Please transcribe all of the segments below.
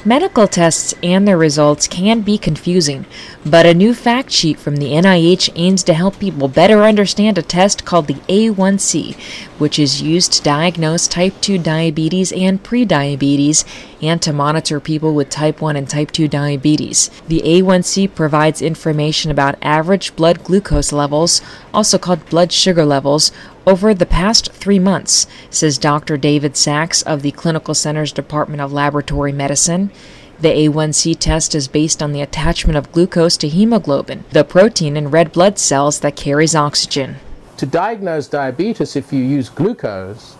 Medical tests and their results can be confusing, but a new fact sheet from the NIH aims to help people better understand a test called the A1C, which is used to diagnose type 2 diabetes and prediabetes and to monitor people with type 1 and type 2 diabetes. The A1C provides information about average blood glucose levels, also called blood sugar levels, over the past 3 months, says Dr. David Sachs of the Clinical Center's Department of Laboratory Medicine. The A1C test is based on the attachment of glucose to hemoglobin, the protein in red blood cells that carries oxygen. To diagnose diabetes, if you use glucose,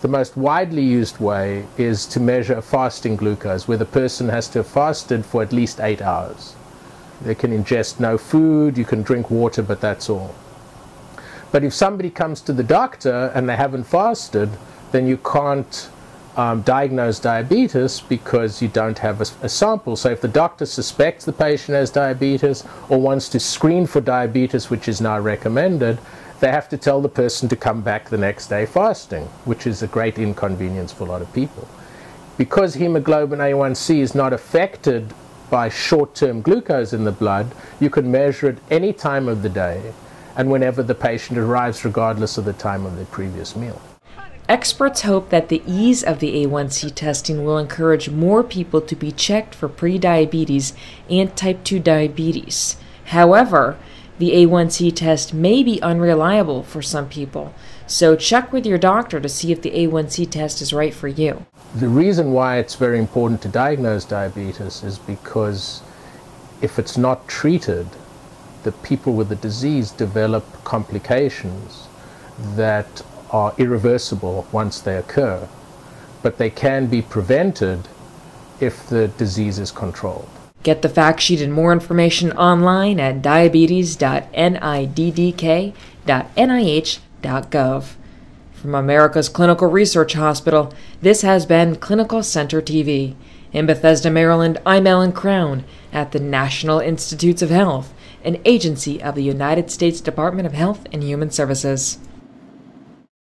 the most widely used way is to measure fasting glucose, where the person has to have fasted for at least 8 hours. They can ingest no food, you can drink water, but that's all. But if somebody comes to the doctor and they haven't fasted, then you can't diagnose diabetes because you don't have a sample. So if the doctor suspects the patient has diabetes or wants to screen for diabetes, which is now recommended, they have to tell the person to come back the next day fasting, which is a great inconvenience for a lot of people. Because hemoglobin A1C is not affected by short-term glucose in the blood, you can measure it any time of the day and whenever the patient arrives, regardless of the time of their previous meal. Experts hope that the ease of the A1C testing will encourage more people to be checked for prediabetes and type 2 diabetes. However, the A1C test may be unreliable for some people, so check with your doctor to see if the A1C test is right for you. The reason why it's very important to diagnose diabetes is because if it's not treated, the people with the disease develop complications that are irreversible once they occur, but they can be prevented if the disease is controlled. Get the fact sheet and more information online at diabetes.niddk.nih.gov. From America's Clinical Research Hospital, this has been Clinical Center TV. In Bethesda, Maryland, I'm Ellen Crown at the National Institutes of Health, an agency of the United States Department of Health and Human Services.